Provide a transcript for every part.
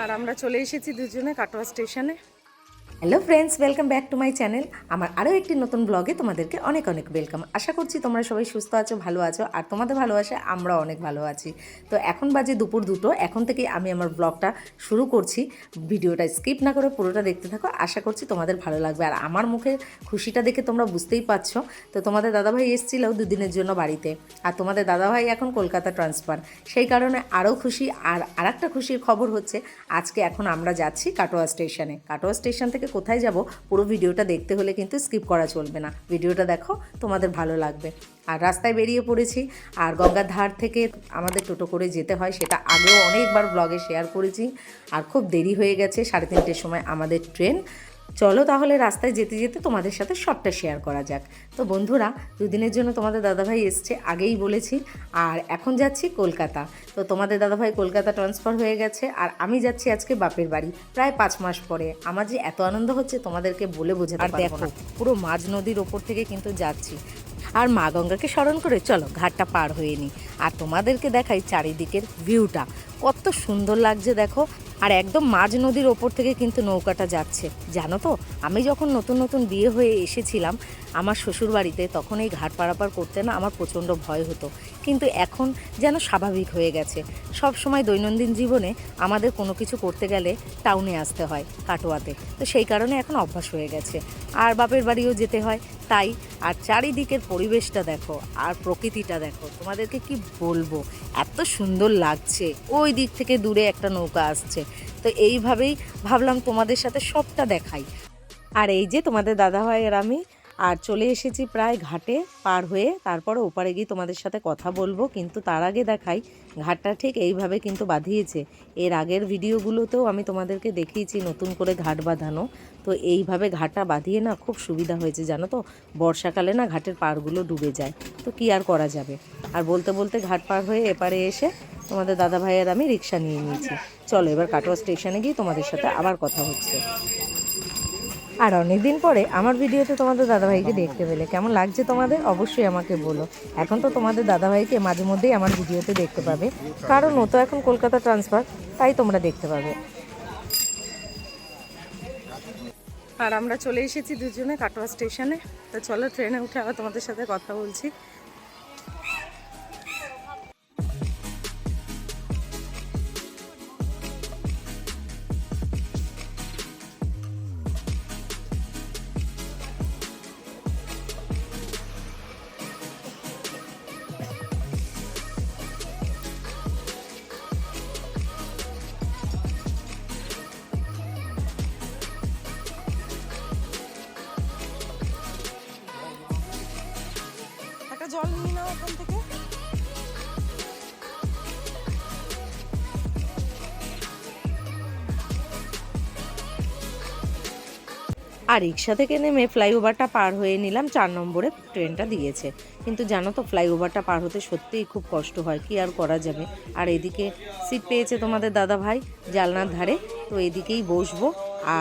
আর আমরা চলে এসেছি দুজনে কাটোয়া স্টেশনে। Hello friends, welcome back to my channel. আমার আরও একটি নতুন ব্লগে তোমাদেরকে অনেক অনেক ওয়েলকাম। আশা করছি তোমরা সবাই সুস্থ আছো, ভালো আছো, আর তোমাদের ভালোবাসায় আমরা অনেক ভালো আছি। তো এখন বাজে দুপুর 2টো। এখন থেকে আমি আমার ব্লগটা শুরু করছি। ভিডিওটা স্কিপ না করে পুরোটা দেখতে থাকো, আশা করছি তোমাদের ভালো লাগবে। আর আমার মুখে খুশিটা দেখে তোমরা বুঝতেই পারছো। তো তোমাদের দাদাভাই এসেছিল দুদিনের জন্য বাড়িতে, আর তোমাদের দাদাভাই এখন কলকাতা ট্রান্সফার, সেই কারণে আরও খুশি। আর আরেকটা খুশির খবর হচ্ছে আজকে এখন আমরা যাচ্ছি কাটোয়া স্টেশনে। কাটোয়া স্টেশন থেকে কোথায় যাব পুরো ভিডিওটা দেখতে হলে কিন্তু স্কিপ করা চলবে না। ভিডিওটা দেখো, তোমাদের ভালো লাগবে। আর রাস্তায় বেরিয়ে পড়েছি। আর গঙ্গার ধার থেকে আমাদের টোটো করে যেতে হয়, সেটা আগেও অনেকবার ব্লগে শেয়ার করেছি। আর খুব দেরি হয়ে গেছে, 3:30-র সময় আমাদের ট্রেন। চলো তাহলে রাস্তায় যেতে যেতে তোমাদের সাথে সবটা শেয়ার করা যাক। তো বন্ধুরা, দুদিনের জন্য তোমাদের দাদাভাই এসছে, আগেই বলেছি। আর এখন যাচ্ছি কলকাতা। তো তোমাদের দাদাভাই কলকাতা ট্রান্সফার হয়ে গেছে, আর আমি যাচ্ছি আজকে বাপের বাড়ি প্রায় 5 মাস পরে। আমার যে এত আনন্দ হচ্ছে তোমাদেরকে বলে বোঝাতে পারবো না। পুরো মাঝ নদীর ওপর থেকে কিন্তু যাচ্ছি। আর মা গঙ্গাকে স্মরণ করে চলো ঘাটটা পার হয়ে নিই, আর তোমাদেরকে দেখাই চারিদিকের ভিউটা কত সুন্দর লাগছে দেখো। আর একদম মাঝ নদীর ওপর থেকে কিন্তু নৌকাটা যাচ্ছে। জানো তো, আমি যখন নতুন নতুন বিয়ে হয়ে এসেছিলাম আমার শ্বশুর বাড়িতে, তখন এই ঘাট পারাপার করতে না আমার প্রচণ্ড ভয় হতো, কিন্তু এখন যেন স্বাভাবিক হয়ে গেছে। সব সময় দৈনন্দিন জীবনে আমাদের কোনো কিছু করতে গেলে টাউনে আসতে হয়, কাটোয়াতে, তো সেই কারণে এখন অভ্যাস হয়ে গেছে। আর বাপের বাড়িও যেতে হয় তাই। আর চারিদিকের পরিবেশটা দেখো, আর প্রকৃতিটা দেখো, তোমাদেরকে কি বলবো, এত সুন্দর লাগছে। ওই দিক থেকে দূরে একটা নৌকা আসছে। তো এইভাবেই ভাবলাম তোমাদের সাথে সবটা দেখাই। আর এই যে তোমাদের দাদাভাই আর আমি আর চলে এসেছি প্রায় ঘাটে পার হয়ে। তারপরে ওপারে গিয়ে তোমাদের সাথে কথা বলবো, কিন্তু তার আগে দেখাই ঘাটটা ঠিক এইভাবে কিন্তু বাঁধিয়েছে। এর আগের ভিডিওগুলোতেও আমি তোমাদেরকে দেখিয়েছি নতুন করে ঘাট বাঁধানো। তো এইভাবে ঘাটটা বাঁধিয়ে না খুব সুবিধা হয়েছে, জানো তো। বর্ষাকালে না ঘাটের পাড়গুলো ডুবে যায়, তো কি আর করা যাবে। আর বলতে বলতে ঘাট পার হয়ে এপারে এসে তোমাদের দাদাভাই আর আমি রিক্সা নিয়ে নিয়েছি। চলো এবার কাটোয়া স্টেশনে গিয়ে তোমাদের সাথে আবার কথা হচ্ছে। আর অনেক দিন পরে আমার ভিডিওতে তোমাদের দাদাভাইকে দেখতে পেলে কেমন লাগছে তোমাদের অবশ্যই আমাকে বলো। এখন তো তোমাদের দাদাভাইকে মাঝে মধ্যেই আমার ভিডিওতে দেখতে পাবে, কারণ ও তো এখন কলকাতা ট্রান্সফার, তাই তোমরা দেখতে পাবে। আর আমরা চলে এসেছি দুজনে কাটোয়া স্টেশনে। তো চলো ট্রেনে উঠে আবার তোমাদের সাথে কথা বলছি। একটা জল নিয়ে নাও এখান থেকে। আর রিক্সা থেকে নেমে ফ্লাইওভারটা পার হয়ে নিলাম। 4 নম্বরে ট্রেনটা দিয়েছে, কিন্তু জানো তো ফ্লাইওভারটা পার হতে সত্যিই খুব কষ্ট হয়, কি আর করা যাবে। আর এদিকে সিট পেয়েছে তোমাদের দাদা ভাই জানলার ধারে, তো এদিকেই বসবো।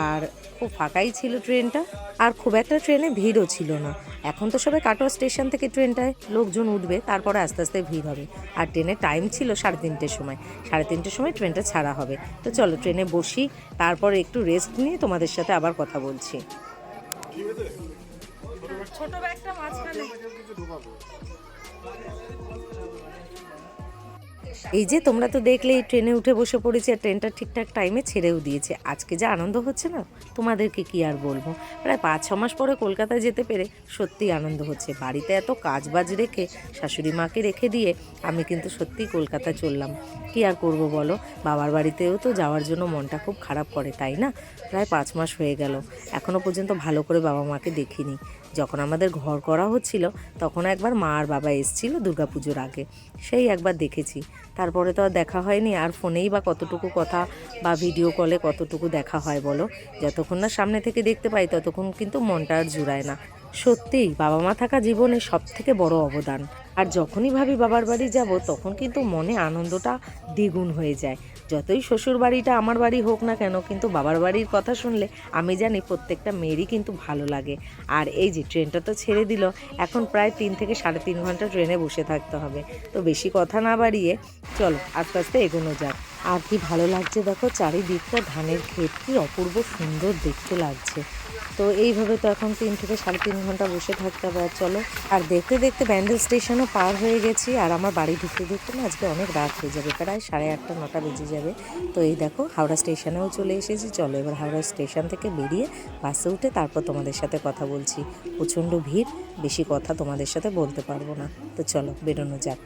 আর খুব ফাঁকাই ছিল ট্রেনটা, আর খুব একটা ট্রেনে ভিড়ও ছিল না। এখন তো সবাই কাটোয়া স্টেশন থেকে ট্রেনটায় লোকজন উঠবে, তারপরে আস্তে আস্তে ভিড় হবে। আর ট্রেনের টাইম ছিল 3:30-র সময়, 3:30-র সময় ট্রেনটা ছাড়া হবে। তো চলো ট্রেনে বসি, তারপরে একটু রেস্ট নিয়ে তোমাদের সাথে আবার কথা বলছি। ছোট ব্যাগটা মাঝখানে। এই যে তোমরা তো দেখলেই ট্রেনে উঠে বসে পড়েছি, আর ট্রেনটা ঠিকঠাক টাইমে ছেড়েও দিয়েছে। আজকে যে আনন্দ হচ্ছে না তোমাদেরকে কি আর বলবো। প্রায় 5-6 মাস পরে কলকাতায় যেতে পেরে সত্যিই আনন্দ হচ্ছে। বাড়িতে এত কাজ বাজ রেখে শাশুড়ি মাকে রেখে দিয়ে আমি কিন্তু সত্যিই কলকাতা চললাম। কি আর করব বলো, বাবার বাড়িতেও তো যাওয়ার জন্য মনটা খুব খারাপ করে, তাই না। প্রায় 5 মাস হয়ে গেল, এখনও পর্যন্ত ভালো করে বাবা মাকে দেখিনি। যখন আমাদের ঘর করা হচ্ছিল তখন একবার মা আর বাবা এসেছিল দুর্গাপুজোর আগে, সেই একবার দেখেছি। তারপরে তো আর দেখা হয়নি। আর ফোনেই বা কতটুকু কথা বা ভিডিও কলে কতটুকু দেখা হয় বলো। যতক্ষণ না সামনে থেকে দেখতে পাই ততক্ষণ কিন্তু মনটা আর জুড়ায় না। সত্যিই বাবা মা থাকা জীবনে সব থেকে বড় অবদান। আর যখনই ভাবি বাবার বাড়ি যাব তখন কিন্তু মনে আনন্দটা দ্বিগুণ হয়ে যায়। যতই শ্বশুর বাড়িটা আমার বাড়ি হোক না কেন, কিন্তু বাবার বাড়ির কথা শুনলে আমি জানি প্রত্যেকটা মেয়েরই কিন্তু ভালো লাগে। আর এই যে ট্রেনটা তো ছেড়ে দিল, এখন প্রায় 3 থেকে 3.5 ঘন্টা ট্রেনে বসে থাকতে হবে। তো বেশি কথা না বাড়িয়ে চলো আস্তে আস্তে এগোনো যাক। আর কি ভালো লাগছে দেখো, চারিদিকটা ধানের ক্ষেত, কি অপূর্ব সুন্দর দেখতে লাগছে। তো এইভাবে তো এখন 3 থেকে 3.5 ঘন্টা বসে থাকতে হবে। আর চলো, আর দেখতে দেখতে ব্যান্ডেল স্টেশনও পার হয়ে গেছি। আর আমার বাড়ি ঢুকতে ঢুকতে না আজকে অনেক রাত হয়ে যাবে, প্রায় 8:30 9টা বেজে যাবে। তো এই দেখো হাওড়া স্টেশনেও চলে এসেছি। চলো এবার হাওড়া স্টেশন থেকে বেরিয়ে বাসে উঠে তারপর তোমাদের সাথে কথা বলছি। প্রচণ্ড ভিড়, বেশি কথা তোমাদের সাথে বলতে পারবো না। তো চলো বেরোনো যাক।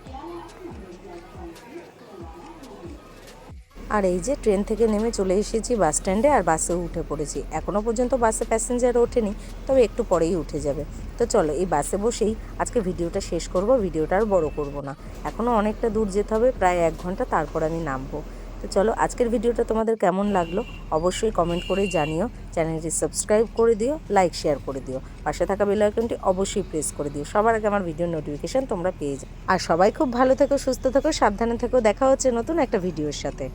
আর এই যে ট্রেন থেকে নেমে চলে এসেছি বাস স্ট্যান্ডে, আর বাসে উঠে পড়েছি। এখনও পর্যন্ত বাসে প্যাসেঞ্জার ওঠেনি, তবে একটু পরেই উঠে যাবে। তো চলো এই বাসে বসেই আজকে ভিডিওটা শেষ করব। ভিডিওটা আর বড় করব না, এখনও অনেকটা দূর যেতে হবে, প্রায় 1 ঘন্টা, তারপর আমি নামবো। তো চলো আজকের ভিডিওটা তোমাদের কেমন লাগলো অবশ্যই কমেন্ট করে জানিও। চ্যানেলটি সাবস্ক্রাইব করে দিও, লাইক শেয়ার করে দিও, পাশে থাকা বেল আইকনটি অবশ্যই প্রেস করে দিও, সবার আগে আমার ভিডিওর নোটিফিকেশান তোমরা পেয়ে যাও। আর সবাই খুব ভালো থেকো, সুস্থ থেকো, সাবধানে থেকো। দেখা হচ্ছে নতুন একটা ভিডিওর সাথে।